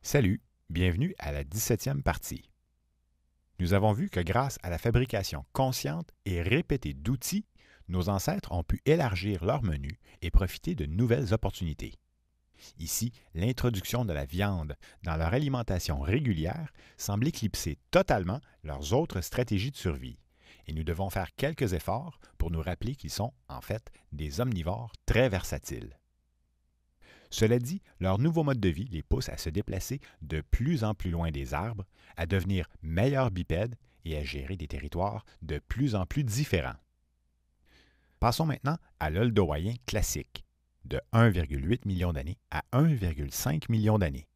Salut, bienvenue à la 17e partie. Nous avons vu que grâce à la fabrication consciente et répétée d'outils, nos ancêtres ont pu élargir leur menu et profiter de nouvelles opportunités. Ici, l'introduction de la viande dans leur alimentation régulière semble éclipser totalement leurs autres stratégies de survie, et nous devons faire quelques efforts pour nous rappeler qu'ils sont, en fait, des omnivores très versatiles. Cela dit, leur nouveau mode de vie les pousse à se déplacer de plus en plus loin des arbres, à devenir meilleurs bipèdes et à gérer des territoires de plus en plus différents. Passons maintenant à l'Oldowayen classique, de 1,8 million d'années à 1,5 million d'années.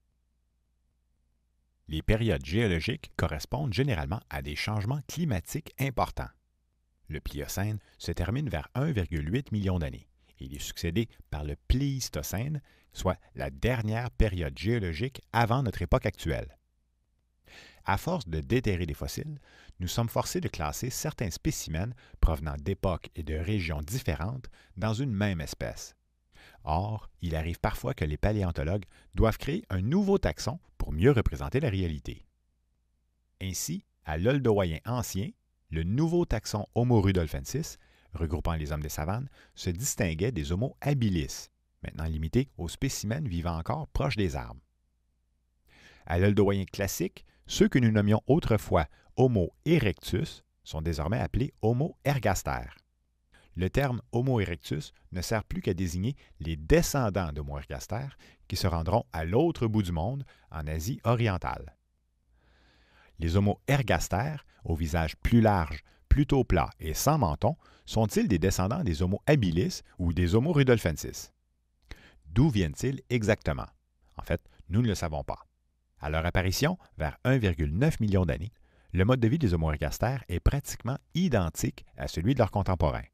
Les périodes géologiques correspondent généralement à des changements climatiques importants. Le Pliocène se termine vers 1,8 million d'années. Il est succédé par le Pléistocène, soit la dernière période géologique avant notre époque actuelle. À force de déterrer des fossiles, nous sommes forcés de classer certains spécimens provenant d'époques et de régions différentes dans une même espèce. Or, il arrive parfois que les paléontologues doivent créer un nouveau taxon pour mieux représenter la réalité. Ainsi, à l'Oldowayen ancien, le nouveau taxon Homo rudolfensis, regroupant les hommes des savanes, se distinguait des Homo habilis, maintenant limité aux spécimens vivant encore proches des arbres. À l'Oldowayen classique, ceux que nous nommions autrefois Homo erectus sont désormais appelés Homo ergaster. Le terme Homo erectus ne sert plus qu'à désigner les descendants d'Homo ergaster qui se rendront à l'autre bout du monde, en Asie orientale. Les Homo ergaster, au visage plus large, plutôt plat et sans menton, sont-ils des descendants des Homo habilis ou des Homo rudolfensis? D'où viennent-ils exactement? En fait, nous ne le savons pas. À leur apparition, vers 1,9 million d'années, le mode de vie des Homo ergaster est pratiquement identique à celui de leurs contemporains.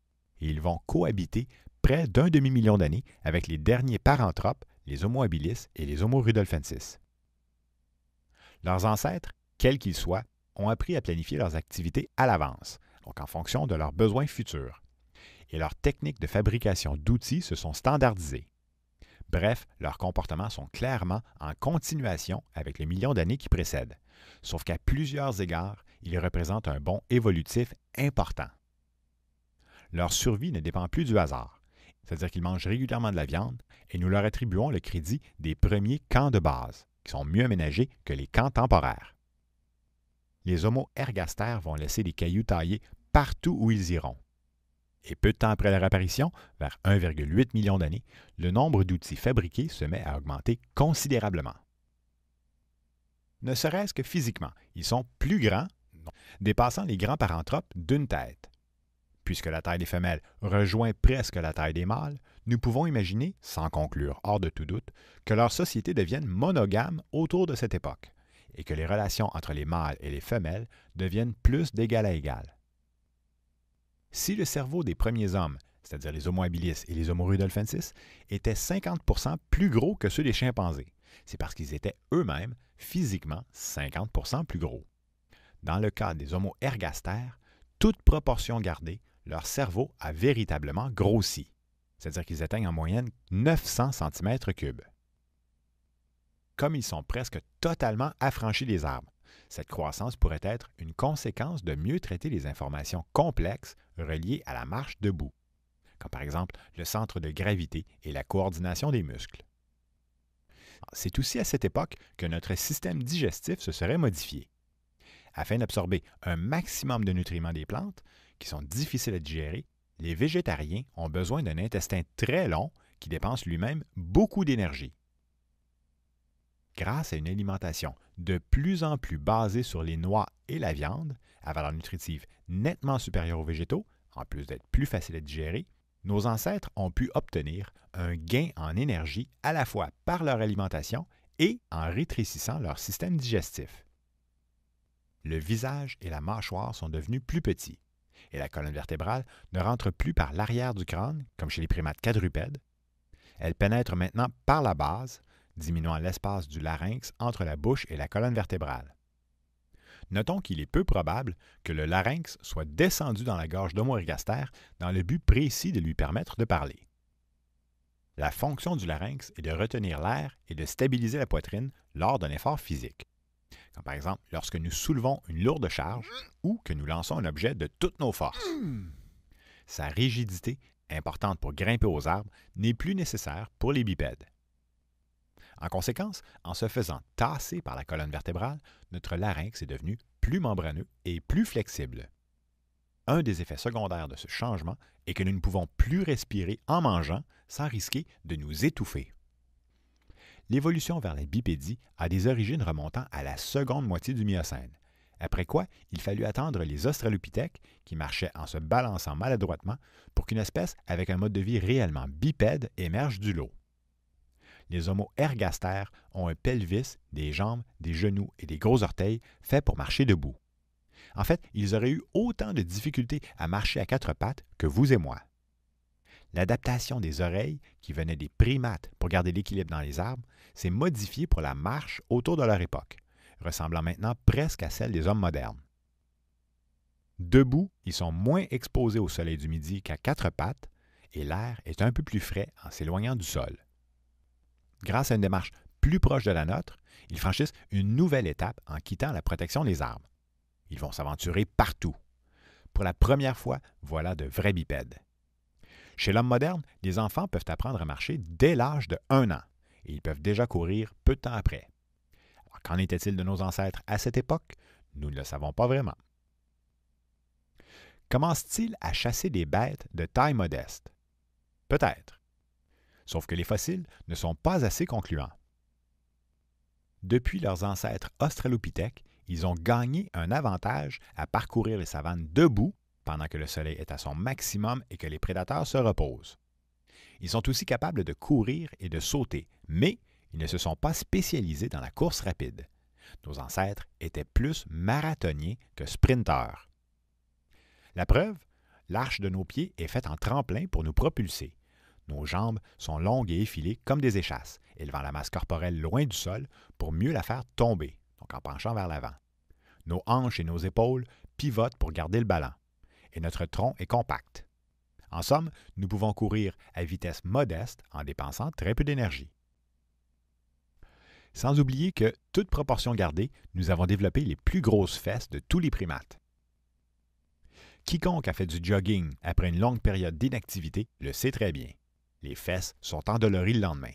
Et ils vont cohabiter près d'un demi-million d'années avec les derniers paranthropes, les Homo habilis et les Homo rudolfensis. Leurs ancêtres, quels qu'ils soient, ont appris à planifier leurs activités à l'avance, donc en fonction de leurs besoins futurs. Et leurs techniques de fabrication d'outils se sont standardisées. Bref, leurs comportements sont clairement en continuation avec le million d'années qui précèdent, sauf qu'à plusieurs égards, ils représentent un bond évolutif important. Leur survie ne dépend plus du hasard, c'est-à-dire qu'ils mangent régulièrement de la viande et nous leur attribuons le crédit des premiers camps de base, qui sont mieux aménagés que les camps temporaires. Les Homo ergaster vont laisser des cailloux taillés partout où ils iront. Et peu de temps après leur apparition, vers 1,8 million d'années, le nombre d'outils fabriqués se met à augmenter considérablement. Ne serait-ce que physiquement, ils sont plus grands, dépassant les grands paranthropes d'une tête. Puisque la taille des femelles rejoint presque la taille des mâles, nous pouvons imaginer, sans conclure hors de tout doute, que leur société devienne monogame autour de cette époque, et que les relations entre les mâles et les femelles deviennent plus d'égal à égal. Si le cerveau des premiers hommes, c'est-à-dire les Homo habilis et les Homo rudolfensis, était 50% plus gros que ceux des chimpanzés, c'est parce qu'ils étaient eux-mêmes physiquement 50% plus gros. Dans le cas des Homo ergaster, toute proportion gardée, leur cerveau a véritablement grossi, c'est-à-dire qu'ils atteignent en moyenne 900 cm3. Comme ils sont presque totalement affranchis des arbres, cette croissance pourrait être une conséquence de mieux traiter les informations complexes reliées à la marche debout, comme par exemple le centre de gravité et la coordination des muscles. C'est aussi à cette époque que notre système digestif se serait modifié. Afin d'absorber un maximum de nutriments des plantes, qui sont difficiles à digérer, les végétariens ont besoin d'un intestin très long qui dépense lui-même beaucoup d'énergie. Grâce à une alimentation de plus en plus basée sur les noix et la viande, à valeur nutritive nettement supérieure aux végétaux, en plus d'être plus facile à digérer, nos ancêtres ont pu obtenir un gain en énergie à la fois par leur alimentation et en rétrécissant leur système digestif. Le visage et la mâchoire sont devenus plus petits, et la colonne vertébrale ne rentre plus par l'arrière du crâne, comme chez les primates quadrupèdes. Elle pénètre maintenant par la base, diminuant l'espace du larynx entre la bouche et la colonne vertébrale. Notons qu'il est peu probable que le larynx soit descendu dans la gorge d'Homo ergaster dans le but précis de lui permettre de parler. La fonction du larynx est de retenir l'air et de stabiliser la poitrine lors d'un effort physique, comme par exemple lorsque nous soulevons une lourde charge ou que nous lançons un objet de toutes nos forces. Sa rigidité, importante pour grimper aux arbres, n'est plus nécessaire pour les bipèdes. En conséquence, en se faisant tasser par la colonne vertébrale, notre larynx est devenu plus membraneux et plus flexible. Un des effets secondaires de ce changement est que nous ne pouvons plus respirer en mangeant sans risquer de nous étouffer. L'évolution vers la bipédie a des origines remontant à la seconde moitié du Miocène, après quoi il fallut attendre les australopithèques qui marchaient en se balançant maladroitement pour qu'une espèce avec un mode de vie réellement bipède émerge du lot. Les Homo ergaster ont un pelvis, des jambes, des genoux et des gros orteils faits pour marcher debout. En fait, ils auraient eu autant de difficultés à marcher à quatre pattes que vous et moi. L'adaptation des oreilles, qui venaient des primates pour garder l'équilibre dans les arbres, s'est modifiée pour la marche autour de leur époque, ressemblant maintenant presque à celle des hommes modernes. Debout, ils sont moins exposés au soleil du midi qu'à quatre pattes et l'air est un peu plus frais en s'éloignant du sol. Grâce à une démarche plus proche de la nôtre, ils franchissent une nouvelle étape en quittant la protection des arbres. Ils vont s'aventurer partout. Pour la première fois, voilà de vrais bipèdes. Chez l'homme moderne, les enfants peuvent apprendre à marcher dès l'âge de 1 an et ils peuvent déjà courir peu de temps après. Alors, qu'en était-il de nos ancêtres à cette époque? Nous ne le savons pas vraiment. Commencent-ils à chasser des bêtes de taille modeste? Peut-être. Sauf que les fossiles ne sont pas assez concluants. Depuis leurs ancêtres australopithèques, ils ont gagné un avantage à parcourir les savanes debout pendant que le soleil est à son maximum et que les prédateurs se reposent. Ils sont aussi capables de courir et de sauter, mais ils ne se sont pas spécialisés dans la course rapide. Nos ancêtres étaient plus marathoniens que sprinteurs. La preuve, l'arche de nos pieds est faite en tremplin pour nous propulser. Nos jambes sont longues et effilées comme des échasses, élevant la masse corporelle loin du sol pour mieux la faire tomber, donc en penchant vers l'avant. Nos hanches et nos épaules pivotent pour garder le ballon, et notre tronc est compact. En somme, nous pouvons courir à vitesse modeste en dépensant très peu d'énergie. Sans oublier que, toute proportion gardée, nous avons développé les plus grosses fesses de tous les primates. Quiconque a fait du jogging après une longue période d'inactivité le sait très bien. Les fesses sont endolories le lendemain.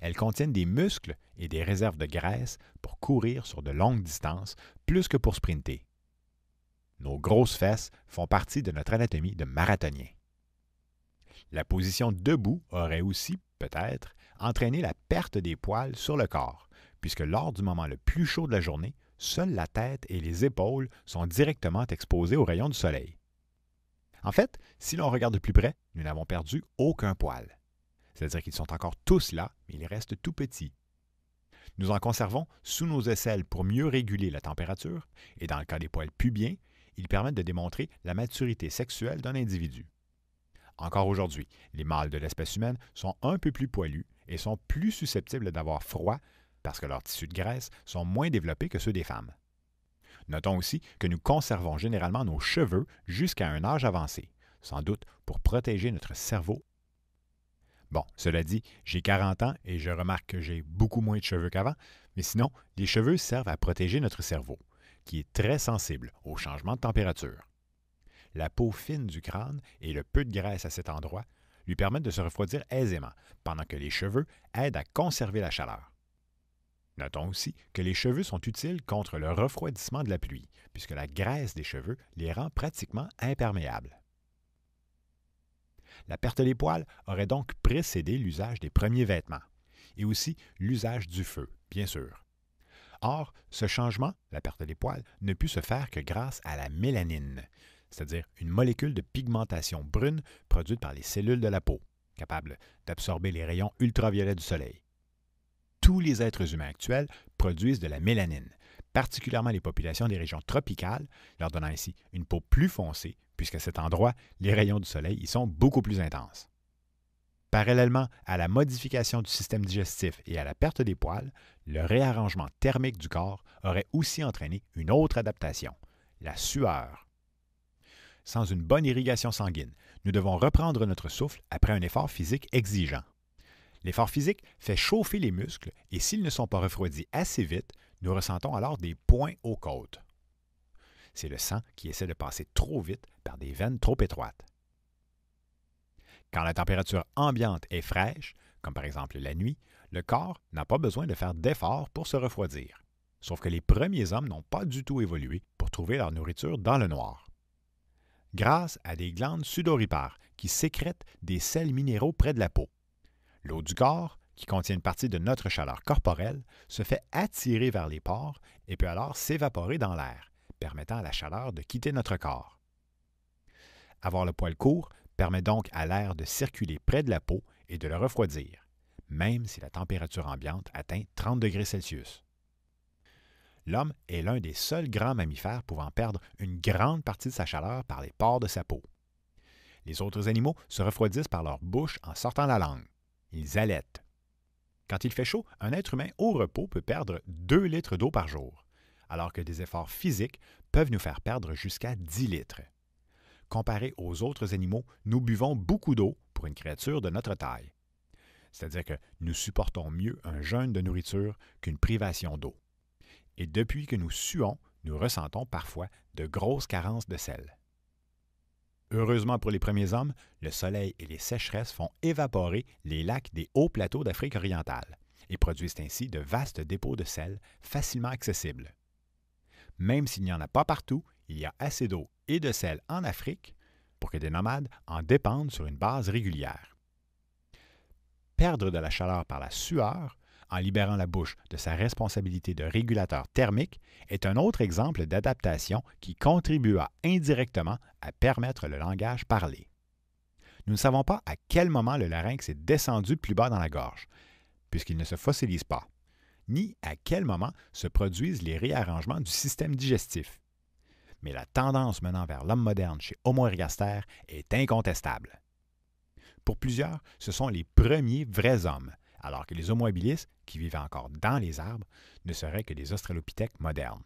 Elles contiennent des muscles et des réserves de graisse pour courir sur de longues distances plus que pour sprinter. Nos grosses fesses font partie de notre anatomie de marathonien. La position debout aurait aussi, peut-être, entraîné la perte des poils sur le corps, puisque lors du moment le plus chaud de la journée, seule la tête et les épaules sont directement exposées aux rayons du soleil. En fait, si l'on regarde de plus près, nous n'avons perdu aucun poil. C'est-à-dire qu'ils sont encore tous là, mais ils restent tout petits. Nous en conservons sous nos aisselles pour mieux réguler la température, et dans le cas des poils pubiens, ils permettent de démontrer la maturité sexuelle d'un individu. Encore aujourd'hui, les mâles de l'espèce humaine sont un peu plus poilus et sont plus susceptibles d'avoir froid parce que leurs tissus de graisse sont moins développés que ceux des femmes. Notons aussi que nous conservons généralement nos cheveux jusqu'à un âge avancé, sans doute pour protéger notre cerveau. Bon, cela dit, j'ai 40 ans et je remarque que j'ai beaucoup moins de cheveux qu'avant, mais sinon, les cheveux servent à protéger notre cerveau, qui est très sensible aux changements de température. La peau fine du crâne et le peu de graisse à cet endroit lui permettent de se refroidir aisément, pendant que les cheveux aident à conserver la chaleur. Notons aussi que les cheveux sont utiles contre le refroidissement de la pluie, puisque la graisse des cheveux les rend pratiquement imperméables. La perte des poils aurait donc précédé l'usage des premiers vêtements, et aussi l'usage du feu, bien sûr. Or, ce changement, la perte des poils, ne put se faire que grâce à la mélanine, c'est-à-dire une molécule de pigmentation brune produite par les cellules de la peau, capable d'absorber les rayons ultraviolets du soleil. Tous les êtres humains actuels produisent de la mélanine, particulièrement les populations des régions tropicales, leur donnant ainsi une peau plus foncée, puisqu'à cet endroit, les rayons du soleil y sont beaucoup plus intenses. Parallèlement à la modification du système digestif et à la perte des poils, le réarrangement thermique du corps aurait aussi entraîné une autre adaptation, la sueur. Sans une bonne irrigation sanguine, nous devons reprendre notre souffle après un effort physique exigeant. L'effort physique fait chauffer les muscles et s'ils ne sont pas refroidis assez vite, nous ressentons alors des points aux côtes. C'est le sang qui essaie de passer trop vite par des veines trop étroites. Quand la température ambiante est fraîche, comme par exemple la nuit, le corps n'a pas besoin de faire d'efforts pour se refroidir. Sauf que les premiers hommes n'ont pas du tout évolué pour trouver leur nourriture dans le noir. Grâce à des glandes sudoripares qui sécrètent des sels minéraux près de la peau, l'eau du corps, qui contient une partie de notre chaleur corporelle, se fait attirer vers les pores et peut alors s'évaporer dans l'air, permettant à la chaleur de quitter notre corps. Avoir le poil court permet donc à l'air de circuler près de la peau et de le refroidir, même si la température ambiante atteint 30 degrés Celsius. L'homme est l'un des seuls grands mammifères pouvant perdre une grande partie de sa chaleur par les pores de sa peau. Les autres animaux se refroidissent par leur bouche en sortant la langue. Ils halètent. Quand il fait chaud, un être humain au repos peut perdre 2 litres d'eau par jour, alors que des efforts physiques peuvent nous faire perdre jusqu'à 10 litres. Comparé aux autres animaux, nous buvons beaucoup d'eau pour une créature de notre taille. C'est-à-dire que nous supportons mieux un jeûne de nourriture qu'une privation d'eau. Et depuis que nous suons, nous ressentons parfois de grosses carences de sel. Heureusement pour les premiers hommes, le soleil et les sécheresses font évaporer les lacs des hauts plateaux d'Afrique orientale et produisent ainsi de vastes dépôts de sel facilement accessibles. Même s'il n'y en a pas partout, il y a assez d'eau et de sel en Afrique pour que des nomades en dépendent sur une base régulière. Perdre de la chaleur par la sueur, en libérant la bouche de sa responsabilité de régulateur thermique, est un autre exemple d'adaptation qui contribua indirectement à permettre le langage parlé. Nous ne savons pas à quel moment le larynx est descendu plus bas dans la gorge, puisqu'il ne se fossilise pas, ni à quel moment se produisent les réarrangements du système digestif. Mais la tendance menant vers l'homme moderne chez Homo ergaster est incontestable. Pour plusieurs, ce sont les premiers vrais hommes, alors que les Homo habilis, qui vivaient encore dans les arbres, ne seraient que des australopithèques modernes.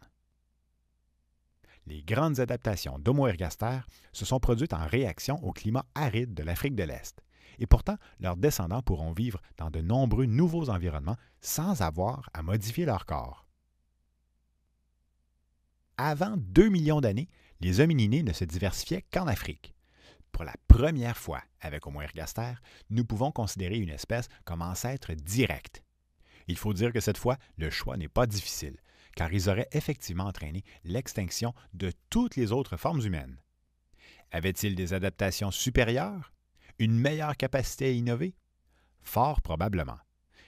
Les grandes adaptations d'Homo ergaster se sont produites en réaction au climat aride de l'Afrique de l'Est, et pourtant leurs descendants pourront vivre dans de nombreux nouveaux environnements sans avoir à modifier leur corps. Avant 2 millions d'années, les hominidés ne se diversifiaient qu'en Afrique. Pour la première fois avec Homo ergaster, nous pouvons considérer une espèce comme ancêtre direct. Il faut dire que cette fois, le choix n'est pas difficile, car ils auraient effectivement entraîné l'extinction de toutes les autres formes humaines. Avaient-ils des adaptations supérieures? Une meilleure capacité à innover? Fort probablement.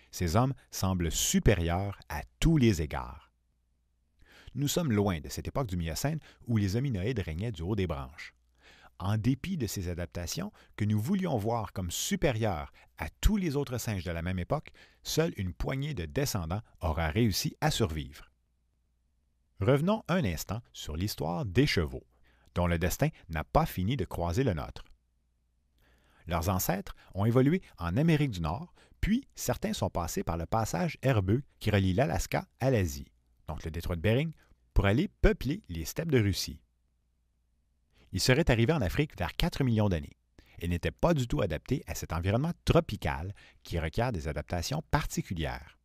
Ces hommes semblent supérieurs à tous les égards. Nous sommes loin de cette époque du Miocène où les hominoïdes régnaient du haut des branches. En dépit de ces adaptations que nous voulions voir comme supérieures à tous les autres singes de la même époque, seule une poignée de descendants aura réussi à survivre. Revenons un instant sur l'histoire des chevaux, dont le destin n'a pas fini de croiser le nôtre. Leurs ancêtres ont évolué en Amérique du Nord, puis certains sont passés par le passage herbeux qui relie l'Alaska à l'Asie, donc le détroit de Bering, pour aller peupler les steppes de Russie. Ils seraient arrivés en Afrique vers 4 millions d'années et n'étaient pas du tout adaptés à cet environnement tropical qui requiert des adaptations particulières.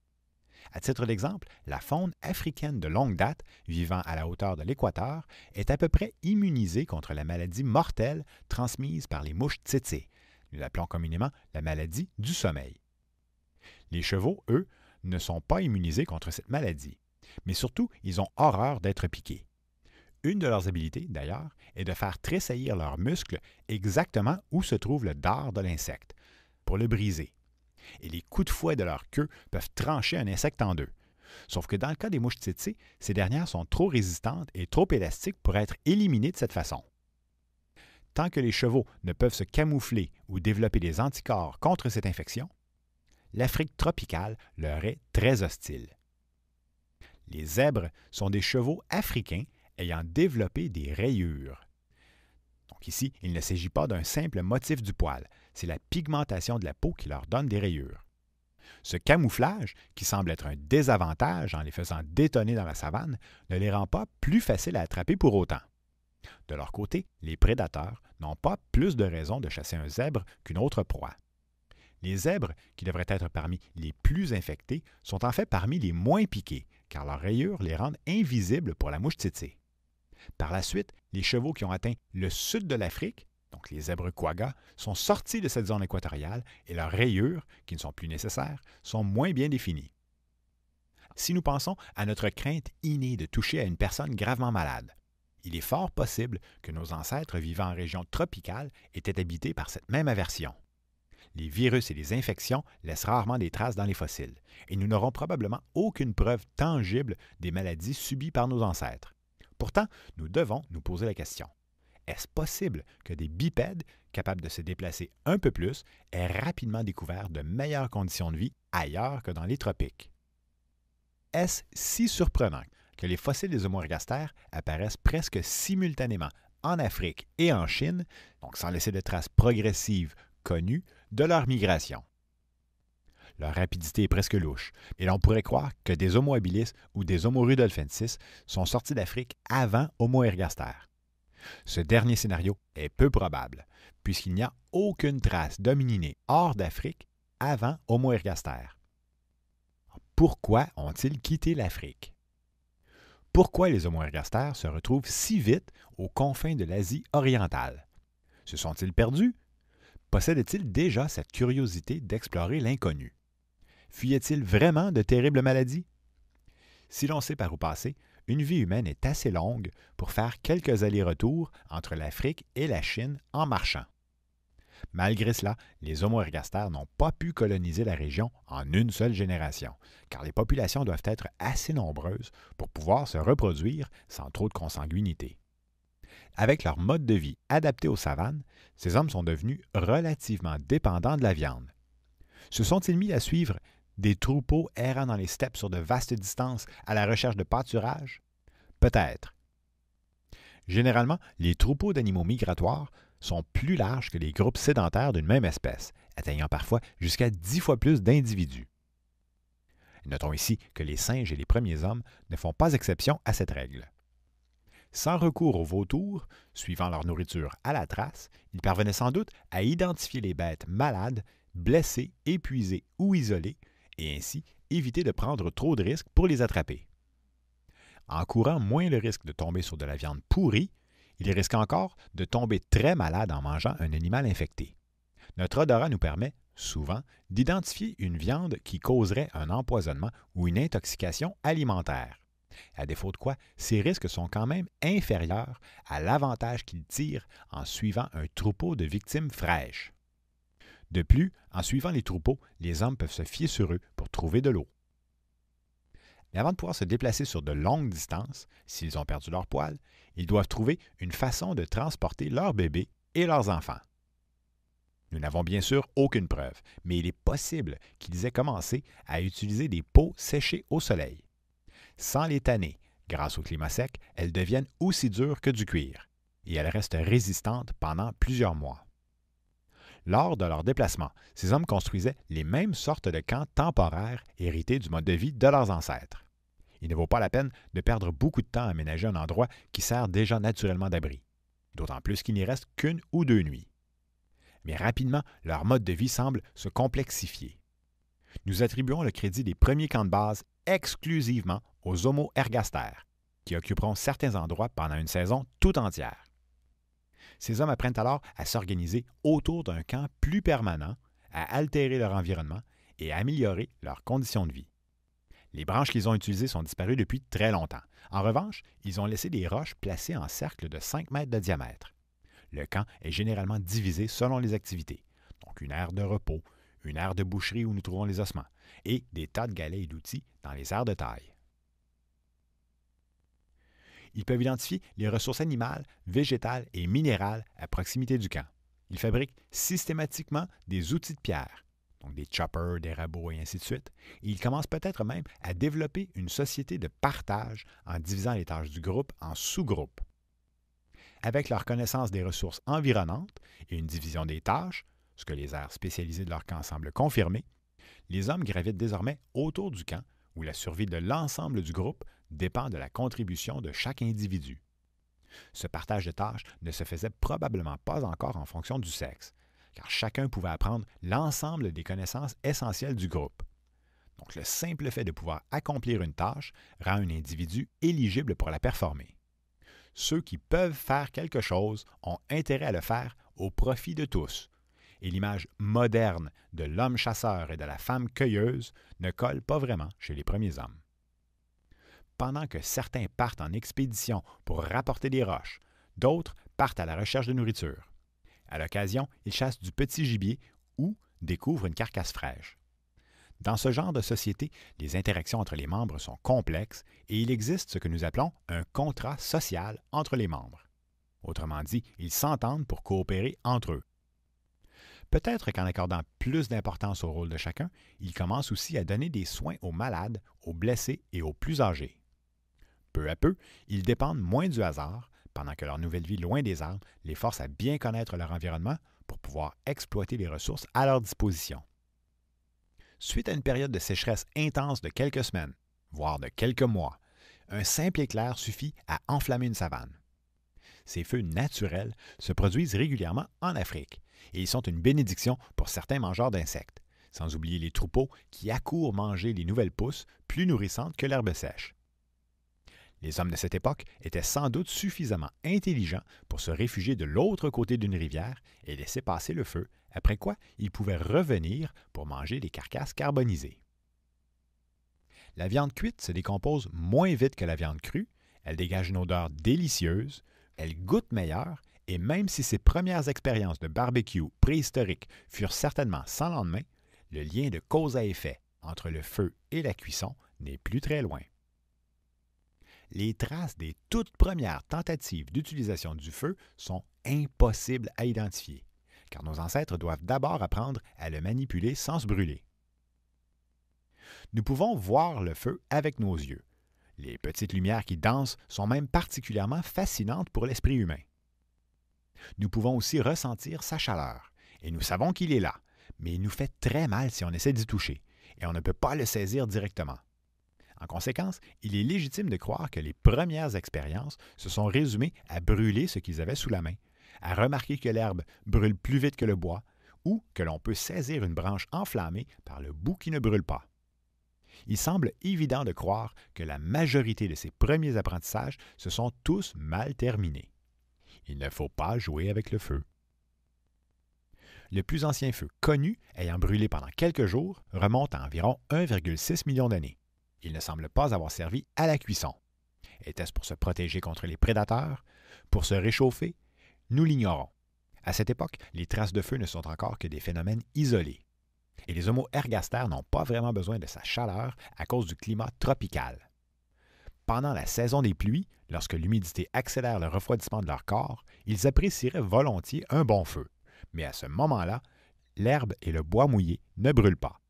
À titre d'exemple, la faune africaine de longue date, vivant à la hauteur de l'équateur, est à peu près immunisée contre la maladie mortelle transmise par les mouches tsetse. Nous l'appelons communément la maladie du sommeil. Les chevaux, eux, ne sont pas immunisés contre cette maladie, mais surtout, ils ont horreur d'être piqués. Une de leurs habiletés, d'ailleurs, est de faire tressaillir leurs muscles exactement où se trouve le dard de l'insecte, pour le briser. Et les coups de fouet de leur queue peuvent trancher un insecte en deux. Sauf que dans le cas des mouches tsetse, ces dernières sont trop résistantes et trop élastiques pour être éliminées de cette façon. Tant que les chevaux ne peuvent se camoufler ou développer des anticorps contre cette infection, l'Afrique tropicale leur est très hostile. Les zèbres sont des chevaux africains ayant développé des rayures. Donc ici, il ne s'agit pas d'un simple motif du poil, c'est la pigmentation de la peau qui leur donne des rayures. Ce camouflage, qui semble être un désavantage en les faisant détonner dans la savane, ne les rend pas plus faciles à attraper pour autant. De leur côté, les prédateurs n'ont pas plus de raisons de chasser un zèbre qu'une autre proie. Les zèbres, qui devraient être parmi les plus infectés, sont en fait parmi les moins piqués, car leurs rayures les rendent invisibles pour la mouche tsetse. Par la suite, les chevaux qui ont atteint le sud de l'Afrique, donc les zèbres quaggas, sont sortis de cette zone équatoriale et leurs rayures, qui ne sont plus nécessaires, sont moins bien définies. Si nous pensons à notre crainte innée de toucher à une personne gravement malade, il est fort possible que nos ancêtres vivant en région tropicale étaient habités par cette même aversion. Les virus et les infections laissent rarement des traces dans les fossiles, et nous n'aurons probablement aucune preuve tangible des maladies subies par nos ancêtres. Pourtant, nous devons nous poser la question. Est-ce possible que des bipèdes, capables de se déplacer un peu plus, aient rapidement découvert de meilleures conditions de vie ailleurs que dans les tropiques? Est-ce si surprenant que les fossiles des Homo ergaster apparaissent presque simultanément en Afrique et en Chine, donc sans laisser de traces progressives connues de leur migration? Leur rapidité est presque louche, et l'on pourrait croire que des Homo habilis ou des Homo rudolfensis sont sortis d'Afrique avant Homo ergaster. Ce dernier scénario est peu probable, puisqu'il n'y a aucune trace d'homininés hors d'Afrique avant Homo ergaster. Pourquoi ont-ils quitté l'Afrique? Pourquoi les Homo ergaster se retrouvent si vite aux confins de l'Asie orientale? Se sont-ils perdus? Possédaient-ils déjà cette curiosité d'explorer l'inconnu? Fuyaient-ils vraiment de terribles maladies? Si l'on sait par où passer, une vie humaine est assez longue pour faire quelques allers-retours entre l'Afrique et la Chine en marchant. Malgré cela, les Homo ergaster n'ont pas pu coloniser la région en une seule génération, car les populations doivent être assez nombreuses pour pouvoir se reproduire sans trop de consanguinité. Avec leur mode de vie adapté aux savanes, ces hommes sont devenus relativement dépendants de la viande. Se sont-ils mis à suivre des troupeaux errant dans les steppes sur de vastes distances à la recherche de pâturage? Peut-être. Généralement, les troupeaux d'animaux migratoires sont plus larges que les groupes sédentaires d'une même espèce, atteignant parfois jusqu'à 10 fois plus d'individus. Notons ici que les singes et les premiers hommes ne font pas exception à cette règle. Sans recours aux vautours, suivant leur nourriture à la trace, ils parvenaient sans doute à identifier les bêtes malades, blessées, épuisées ou isolées, et ainsi éviter de prendre trop de risques pour les attraper. En courant moins le risque de tomber sur de la viande pourrie, ils risquent encore de tomber très malades en mangeant un animal infecté. Notre odorat nous permet, souvent, d'identifier une viande qui causerait un empoisonnement ou une intoxication alimentaire. À défaut de quoi, ces risques sont quand même inférieurs à l'avantage qu'ils tirent en suivant un troupeau de victimes fraîches. De plus, en suivant les troupeaux, les hommes peuvent se fier sur eux pour trouver de l'eau. Mais avant de pouvoir se déplacer sur de longues distances, s'ils ont perdu leur poil, ils doivent trouver une façon de transporter leurs bébés et leurs enfants. Nous n'avons bien sûr aucune preuve, mais il est possible qu'ils aient commencé à utiliser des peaux séchées au soleil. Sans les tanner, grâce au climat sec, elles deviennent aussi dures que du cuir, et elles restent résistantes pendant plusieurs mois. Lors de leur déplacement, ces hommes construisaient les mêmes sortes de camps temporaires hérités du mode de vie de leurs ancêtres. Il ne vaut pas la peine de perdre beaucoup de temps à aménager un endroit qui sert déjà naturellement d'abri, d'autant plus qu'il n'y reste qu'une ou 2 nuits. Mais rapidement, leur mode de vie semble se complexifier. Nous attribuons le crédit des premiers camps de base exclusivement aux Homo ergaster, qui occuperont certains endroits pendant une saison tout entière. Ces hommes apprennent alors à s'organiser autour d'un camp plus permanent, à altérer leur environnement et à améliorer leurs conditions de vie. Les branches qu'ils ont utilisées sont disparues depuis très longtemps. En revanche, ils ont laissé des roches placées en cercle de 5 mètres de diamètre. Le camp est généralement divisé selon les activités, donc une aire de repos, une aire de boucherie où nous trouvons les ossements, et des tas de galets et d'outils dans les aires de taille. Ils peuvent identifier les ressources animales, végétales et minérales à proximité du camp. Ils fabriquent systématiquement des outils de pierre, donc des choppers, des rabots et ainsi de suite. Et ils commencent peut-être même à développer une société de partage en divisant les tâches du groupe en sous-groupes. Avec leur connaissance des ressources environnantes et une division des tâches, ce que les aires spécialisées de leur camp semblent confirmer, les hommes gravitent désormais autour du camp où la survie de l'ensemble du groupe dépend de la contribution de chaque individu. Ce partage de tâches ne se faisait probablement pas encore en fonction du sexe, car chacun pouvait apprendre l'ensemble des connaissances essentielles du groupe. Donc le simple fait de pouvoir accomplir une tâche rend un individu éligible pour la performer. Ceux qui peuvent faire quelque chose ont intérêt à le faire au profit de tous, et l'image moderne de l'homme chasseur et de la femme cueilleuse ne colle pas vraiment chez les premiers hommes. Pendant que certains partent en expédition pour rapporter des roches, d'autres partent à la recherche de nourriture. À l'occasion, ils chassent du petit gibier ou découvrent une carcasse fraîche. Dans ce genre de société, les interactions entre les membres sont complexes et il existe ce que nous appelons un contrat social entre les membres. Autrement dit, ils s'entendent pour coopérer entre eux. Peut-être qu'en accordant plus d'importance au rôle de chacun, ils commencent aussi à donner des soins aux malades, aux blessés et aux plus âgés. Peu à peu, ils dépendent moins du hasard, pendant que leur nouvelle vie loin des arbres les force à bien connaître leur environnement pour pouvoir exploiter les ressources à leur disposition. Suite à une période de sécheresse intense de quelques semaines, voire de quelques mois, un simple éclair suffit à enflammer une savane. Ces feux naturels se produisent régulièrement en Afrique et ils sont une bénédiction pour certains mangeurs d'insectes, sans oublier les troupeaux qui accourent manger les nouvelles pousses plus nourrissantes que l'herbe sèche. Les hommes de cette époque étaient sans doute suffisamment intelligents pour se réfugier de l'autre côté d'une rivière et laisser passer le feu, après quoi ils pouvaient revenir pour manger les carcasses carbonisées. La viande cuite se décompose moins vite que la viande crue, elle dégage une odeur délicieuse, elle goûte meilleur, et même si ces premières expériences de barbecue préhistorique furent certainement sans lendemain, le lien de cause à effet entre le feu et la cuisson n'est plus très loin. Les traces des toutes premières tentatives d'utilisation du feu sont impossibles à identifier, car nos ancêtres doivent d'abord apprendre à le manipuler sans se brûler. Nous pouvons voir le feu avec nos yeux. Les petites lumières qui dansent sont même particulièrement fascinantes pour l'esprit humain. Nous pouvons aussi ressentir sa chaleur, et nous savons qu'il est là, mais il nous fait très mal si on essaie d'y toucher, et on ne peut pas le saisir directement. En conséquence, il est légitime de croire que les premières expériences se sont résumées à brûler ce qu'ils avaient sous la main, à remarquer que l'herbe brûle plus vite que le bois, ou que l'on peut saisir une branche enflammée par le bout qui ne brûle pas. Il semble évident de croire que la majorité de ces premiers apprentissages se sont tous mal terminés. Il ne faut pas jouer avec le feu. Le plus ancien feu connu, ayant brûlé pendant quelques jours, remonte à environ 1,6 million d'années. Il ne semble pas avoir servi à la cuisson. Était-ce pour se protéger contre les prédateurs? Pour se réchauffer? Nous l'ignorons. À cette époque, les traces de feu ne sont encore que des phénomènes isolés. Et les Homo ergaster n'ont pas vraiment besoin de sa chaleur à cause du climat tropical. Pendant la saison des pluies, lorsque l'humidité accélère le refroidissement de leur corps, ils apprécieraient volontiers un bon feu. Mais à ce moment-là, l'herbe et le bois mouillé ne brûlent pas.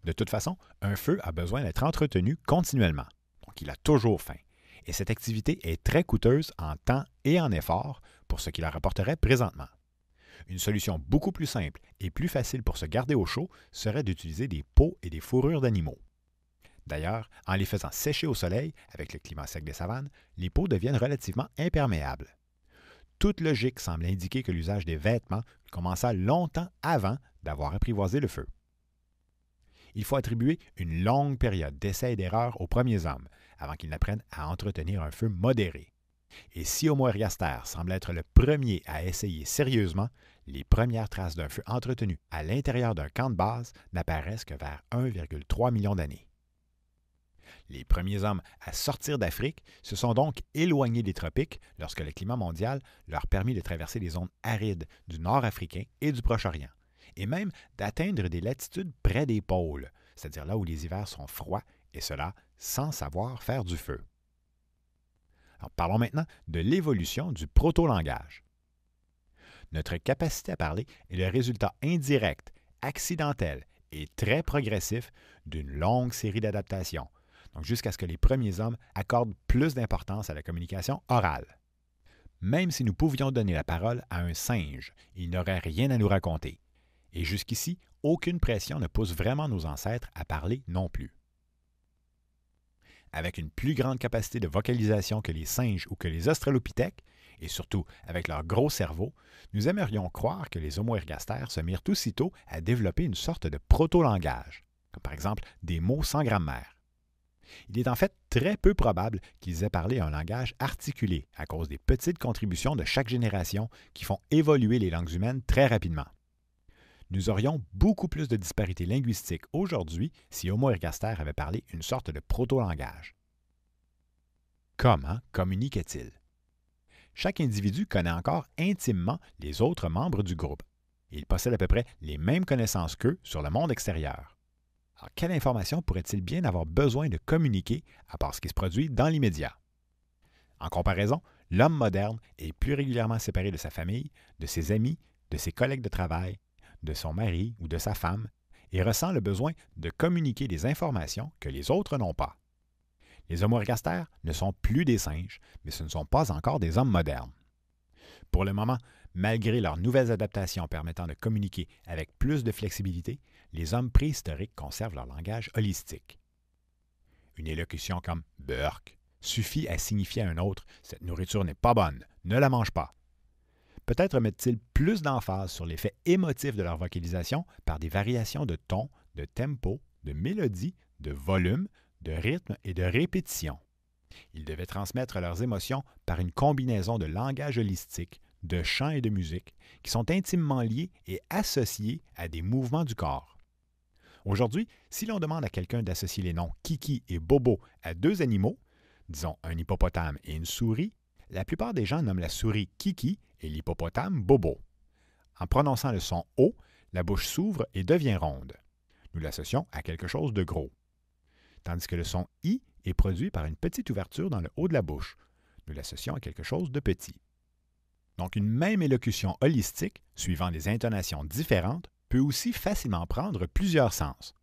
De toute façon, un feu a besoin d'être entretenu continuellement, donc il a toujours faim, et cette activité est très coûteuse en temps et en effort pour ce qui la rapporterait présentement. Une solution beaucoup plus simple et plus facile pour se garder au chaud serait d'utiliser des peaux et des fourrures d'animaux. D'ailleurs, en les faisant sécher au soleil, avec le climat sec des savanes, les peaux deviennent relativement imperméables. Toute logique semble indiquer que l'usage des vêtements commença longtemps avant d'avoir apprivoisé le feu. Il faut attribuer une longue période d'essais et d'erreurs aux premiers hommes avant qu'ils n'apprennent à entretenir un feu modéré. Et si Homo ergaster semble être le premier à essayer sérieusement, les premières traces d'un feu entretenu à l'intérieur d'un camp de base n'apparaissent que vers 1,3 million d'années. Les premiers hommes à sortir d'Afrique se sont donc éloignés des tropiques lorsque le climat mondial leur permit de traverser les zones arides du nord africain et du Proche-Orient, et même d'atteindre des latitudes près des pôles, c'est-à-dire là où les hivers sont froids, et cela sans savoir faire du feu. Alors, parlons maintenant de l'évolution du proto-langage. Notre capacité à parler est le résultat indirect, accidentel et très progressif d'une longue série d'adaptations, donc jusqu'à ce que les premiers hommes accordent plus d'importance à la communication orale. même si nous pouvions donner la parole à un singe, il n'aurait rien à nous raconter. Et jusqu'ici, aucune pression ne pousse vraiment nos ancêtres à parler non plus. Avec une plus grande capacité de vocalisation que les singes ou que les australopithèques, et surtout avec leur gros cerveau, nous aimerions croire que les Homo ergaster se mirent aussitôt à développer une sorte de proto-langage, comme par exemple des mots sans grammaire. Il est en fait très peu probable qu'ils aient parlé un langage articulé à cause des petites contributions de chaque génération qui font évoluer les langues humaines très rapidement. Nous aurions beaucoup plus de disparités linguistiques aujourd'hui si Homo ergaster avait parlé une sorte de proto-langage. Comment communiquait-il? Chaque individu connaît encore intimement les autres membres du groupe. Il possède à peu près les mêmes connaissances qu'eux sur le monde extérieur. Alors, quelle information pourrait-il bien avoir besoin de communiquer à part ce qui se produit dans l'immédiat? En comparaison, l'homme moderne est plus régulièrement séparé de sa famille, de ses amis, de ses collègues de travail, de son mari ou de sa femme, et ressent le besoin de communiquer des informations que les autres n'ont pas. Les Homo ergaster ne sont plus des singes, mais ce ne sont pas encore des hommes modernes. Pour le moment, malgré leurs nouvelles adaptations permettant de communiquer avec plus de flexibilité, les hommes préhistoriques conservent leur langage holistique. Une élocution comme « burk » suffit à signifier à un autre « cette nourriture n'est pas bonne, ne la mange pas ». Peut-être mettent-ils plus d'emphase sur l'effet émotif de leur vocalisation par des variations de ton, de tempo, de mélodie, de volume, de rythme et de répétition. Ils devaient transmettre leurs émotions par une combinaison de langage holistique, de chant et de musique, qui sont intimement liés et associés à des mouvements du corps. Aujourd'hui, si l'on demande à quelqu'un d'associer les noms Kiki et Bobo à deux animaux, disons un hippopotame et une souris, la plupart des gens nomment la souris Kiki et l'hippopotame Bobo. En prononçant le son O, la bouche s'ouvre et devient ronde. Nous l'associons à quelque chose de gros. Tandis que le son I est produit par une petite ouverture dans le haut de la bouche. Nous l'associons à quelque chose de petit. Donc une même élocution holistique, suivant des intonations différentes, peut aussi facilement prendre plusieurs sens.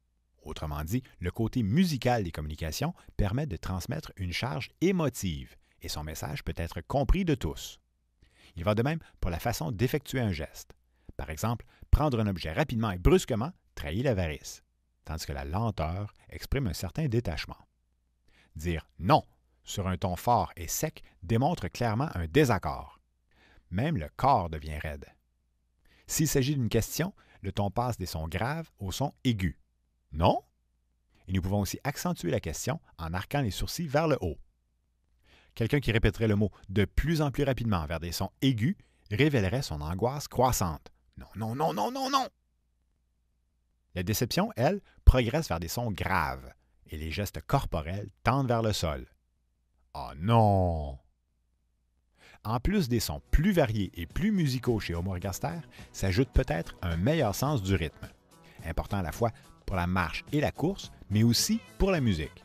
Autrement dit, le côté musical des communications permet de transmettre une charge émotive et son message peut être compris de tous. Il va de même pour la façon d'effectuer un geste. Par exemple, prendre un objet rapidement et brusquement trahit l'avarice, tandis que la lenteur exprime un certain détachement. Dire « non » sur un ton fort et sec démontre clairement un désaccord. Même le corps devient raide. S'il s'agit d'une question, le ton passe des sons graves aux sons aigus. « Non » Et nous pouvons aussi accentuer la question en arquant les sourcils vers le haut. Quelqu'un qui répéterait le mot de plus en plus rapidement vers des sons aigus révélerait son angoisse croissante. « Non, non, non, non, non, non » La déception, elle, progresse vers des sons graves et les gestes corporels tendent vers le sol. « Oh non » En plus des sons plus variés et plus musicaux chez Homo ergaster, s'ajoute peut-être un meilleur sens du rythme, important à la fois pour la marche et la course, mais aussi pour la musique.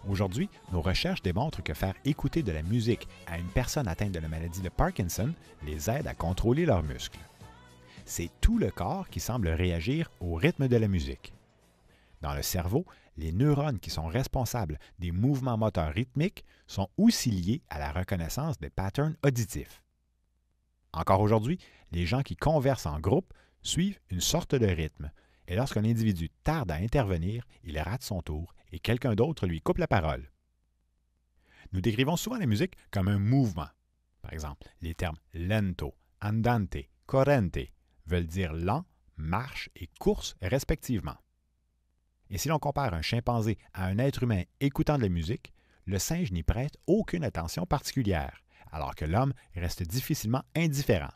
Aujourd'hui, nos recherches démontrent que faire écouter de la musique à une personne atteinte de la maladie de Parkinson les aide à contrôler leurs muscles. C'est tout le corps qui semble réagir au rythme de la musique. Dans le cerveau, les neurones qui sont responsables des mouvements moteurs rythmiques sont aussi liés à la reconnaissance des patterns auditifs. Encore aujourd'hui, les gens qui conversent en groupe suivent une sorte de rythme, et lorsqu'un individu tarde à intervenir, il rate son tour et quelqu'un d'autre lui coupe la parole. Nous décrivons souvent la musique comme un mouvement. Par exemple, les termes lento, andante, corrente veulent dire lent, marche et course respectivement. Et si l'on compare un chimpanzé à un être humain écoutant de la musique, le singe n'y prête aucune attention particulière, alors que l'homme reste difficilement indifférent.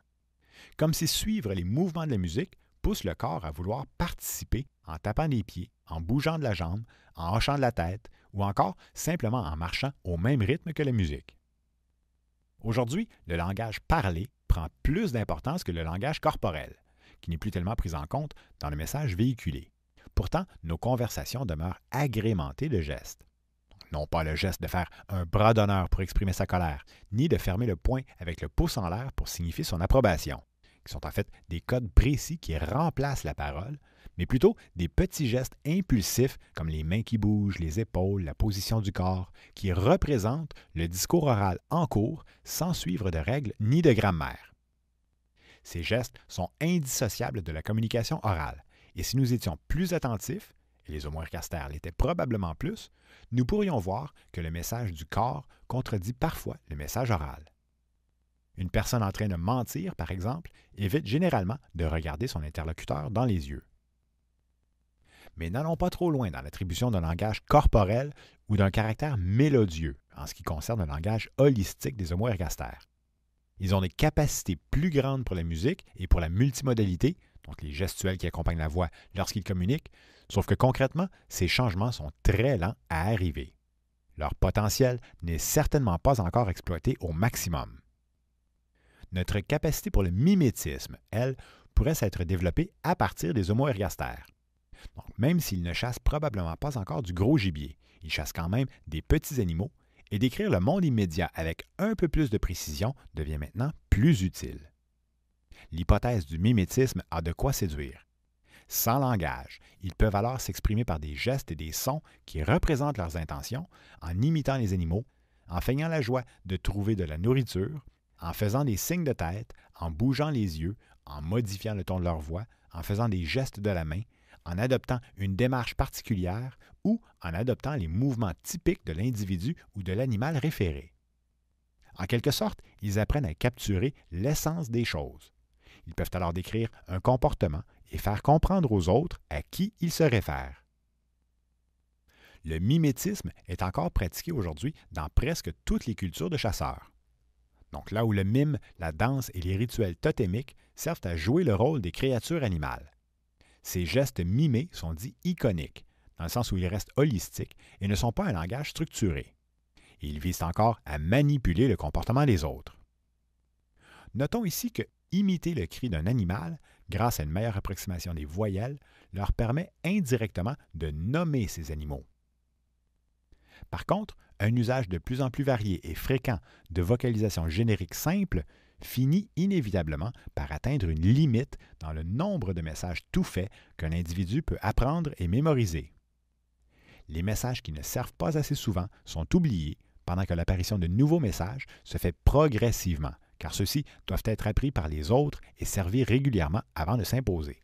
Comme si suivre les mouvements de la musique pousse le corps à vouloir participer en tapant des pieds, en bougeant de la jambe, en hochant de la tête ou encore simplement en marchant au même rythme que la musique. Aujourd'hui, le langage parlé prend plus d'importance que le langage corporel, qui n'est plus tellement pris en compte dans le message véhiculé. Pourtant, nos conversations demeurent agrémentées de gestes. Non pas le geste de faire un bras d'honneur pour exprimer sa colère, ni de fermer le poing avec le pouce en l'air pour signifier son approbation, qui sont en fait des codes précis qui remplacent la parole, mais plutôt des petits gestes impulsifs comme les mains qui bougent, les épaules, la position du corps, qui représentent le discours oral en cours sans suivre de règles ni de grammaire. Ces gestes sont indissociables de la communication orale, et si nous étions plus attentifs, et les Homo ergaster l'étaient probablement plus, nous pourrions voir que le message du corps contredit parfois le message oral. Une personne en train de mentir, par exemple, évite généralement de regarder son interlocuteur dans les yeux. Mais n'allons pas trop loin dans l'attribution d'un langage corporel ou d'un caractère mélodieux en ce qui concerne le langage holistique des Homo ergaster. Ils ont des capacités plus grandes pour la musique et pour la multimodalité, donc les gestuels qui accompagnent la voix lorsqu'ils communiquent, sauf que concrètement, ces changements sont très lents à arriver. Leur potentiel n'est certainement pas encore exploité au maximum. Notre capacité pour le mimétisme, elle, pourrait s'être développée à partir des Homo ergaster. Donc, même s'ils ne chassent probablement pas encore du gros gibier, ils chassent quand même des petits animaux, et décrire le monde immédiat avec un peu plus de précision devient maintenant plus utile. L'hypothèse du mimétisme a de quoi séduire. Sans langage, ils peuvent alors s'exprimer par des gestes et des sons qui représentent leurs intentions, en imitant les animaux, en feignant la joie de trouver de la nourriture, en faisant des signes de tête, en bougeant les yeux, en modifiant le ton de leur voix, en faisant des gestes de la main, en adoptant une démarche particulière ou en adoptant les mouvements typiques de l'individu ou de l'animal référé. En quelque sorte, ils apprennent à capturer l'essence des choses. Ils peuvent alors décrire un comportement et faire comprendre aux autres à qui ils se réfèrent. Le mimétisme est encore pratiqué aujourd'hui dans presque toutes les cultures de chasseurs. Donc là où le mime, la danse et les rituels totémiques servent à jouer le rôle des créatures animales. Ces gestes mimés sont dits iconiques, dans le sens où ils restent holistiques et ne sont pas un langage structuré. Et ils visent encore à manipuler le comportement des autres. Notons ici que imiter le cri d'un animal, grâce à une meilleure approximation des voyelles, leur permet indirectement de nommer ces animaux. Par contre, un usage de plus en plus varié et fréquent de vocalisation générique simple finit inévitablement par atteindre une limite dans le nombre de messages tout faits qu'un individu peut apprendre et mémoriser. Les messages qui ne servent pas assez souvent sont oubliés pendant que l'apparition de nouveaux messages se fait progressivement, car ceux-ci doivent être appris par les autres et servir régulièrement avant de s'imposer.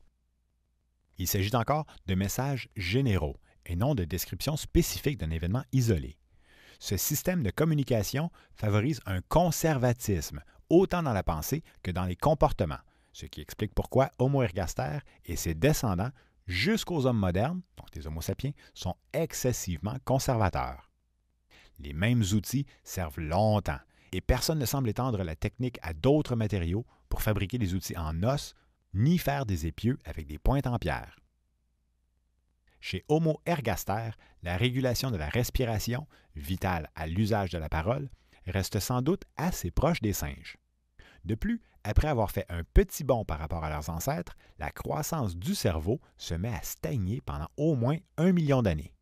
Il s'agit encore de messages généraux et non de descriptions spécifiques d'un événement isolé. Ce système de communication favorise un conservatisme, autant dans la pensée que dans les comportements, ce qui explique pourquoi Homo ergaster et ses descendants, jusqu'aux hommes modernes, donc les Homo sapiens, sont excessivement conservateurs. Les mêmes outils servent longtemps, et personne ne semble étendre la technique à d'autres matériaux pour fabriquer des outils en os, ni faire des épieux avec des pointes en pierre. Chez Homo ergaster, la régulation de la respiration, vitale à l'usage de la parole, reste sans doute assez proche des singes. De plus, après avoir fait un petit bond par rapport à leurs ancêtres, la croissance du cerveau se met à stagner pendant au moins 1 million d'années.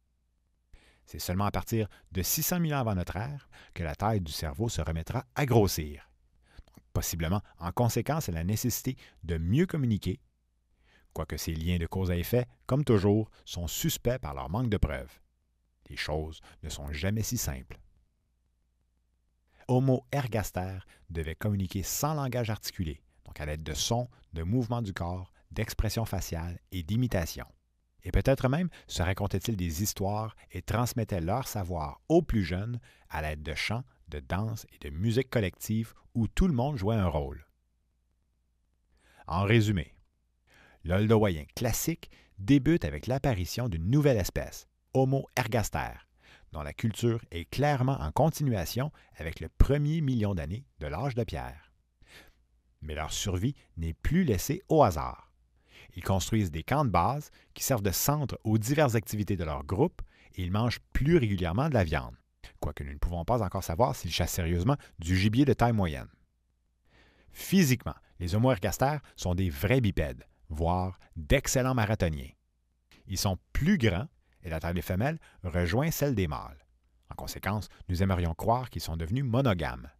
C'est seulement à partir de 600 000 ans avant notre ère que la taille du cerveau se remettra à grossir. Donc, possiblement en conséquence à la nécessité de mieux communiquer, quoique ces liens de cause à effet, comme toujours, sont suspects par leur manque de preuves. Les choses ne sont jamais si simples. Homo ergaster devait communiquer sans langage articulé, donc à l'aide de sons, de mouvements du corps, d'expressions faciales et d'imitations. Et peut-être même se racontaient-ils des histoires et transmettaient leur savoir aux plus jeunes à l'aide de chants, de danse et de musique collective où tout le monde jouait un rôle. En résumé, l'Oldowayen classique débute avec l'apparition d'une nouvelle espèce, Homo ergaster, dont la culture est clairement en continuation avec le premier million d'années de l'âge de pierre. Mais leur survie n'est plus laissée au hasard. Ils construisent des camps de base qui servent de centre aux diverses activités de leur groupe et ils mangent plus régulièrement de la viande, quoique nous ne pouvons pas encore savoir s'ils chassent sérieusement du gibier de taille moyenne. Physiquement, les Homo ergaster sont des vrais bipèdes, voire d'excellents marathoniens. Ils sont plus grands et la taille des femelles rejoint celle des mâles. En conséquence, nous aimerions croire qu'ils sont devenus monogames.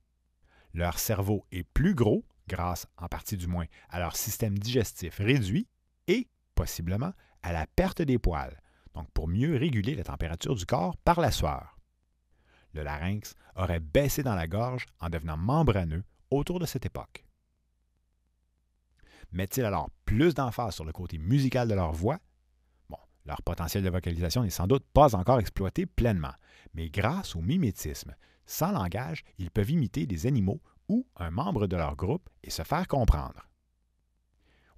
Leur cerveau est plus gros, grâce en partie du moins à leur système digestif réduit, et, possiblement, à la perte des poils, donc pour mieux réguler la température du corps par la sueur. Le larynx aurait baissé dans la gorge en devenant membraneux autour de cette époque. Mettent-ils alors plus d'emphase sur le côté musical de leur voix? Bon, leur potentiel de vocalisation n'est sans doute pas encore exploité pleinement, mais grâce au mimétisme, sans langage, ils peuvent imiter des animaux ou un membre de leur groupe et se faire comprendre.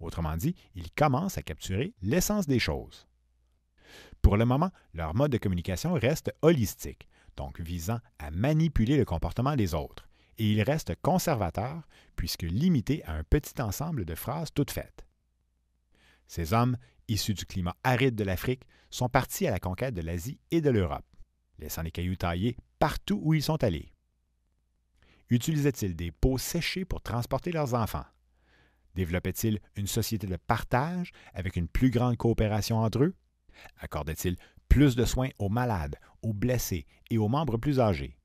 Autrement dit, ils commencent à capturer l'essence des choses. Pour le moment, leur mode de communication reste holistique, donc visant à manipuler le comportement des autres, et il reste conservateur puisque limité à un petit ensemble de phrases toutes faites. Ces hommes, issus du climat aride de l'Afrique, sont partis à la conquête de l'Asie et de l'Europe, laissant les cailloux taillés partout où ils sont allés. Utilisaient-ils des peaux séchées pour transporter leurs enfants? Développaient-ils une société de partage avec une plus grande coopération entre eux? Accordaient-ils plus de soins aux malades, aux blessés et aux membres plus âgés?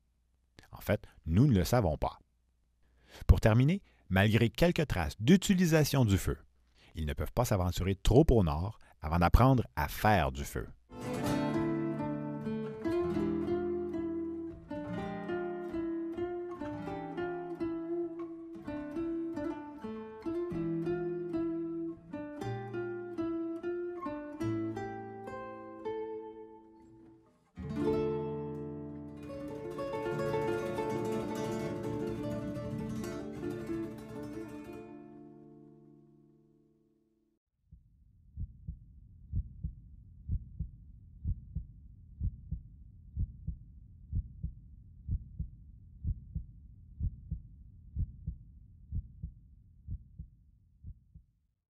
En fait, nous ne le savons pas. Pour terminer, malgré quelques traces d'utilisation du feu, ils ne peuvent pas s'aventurer trop au nord avant d'apprendre à faire du feu.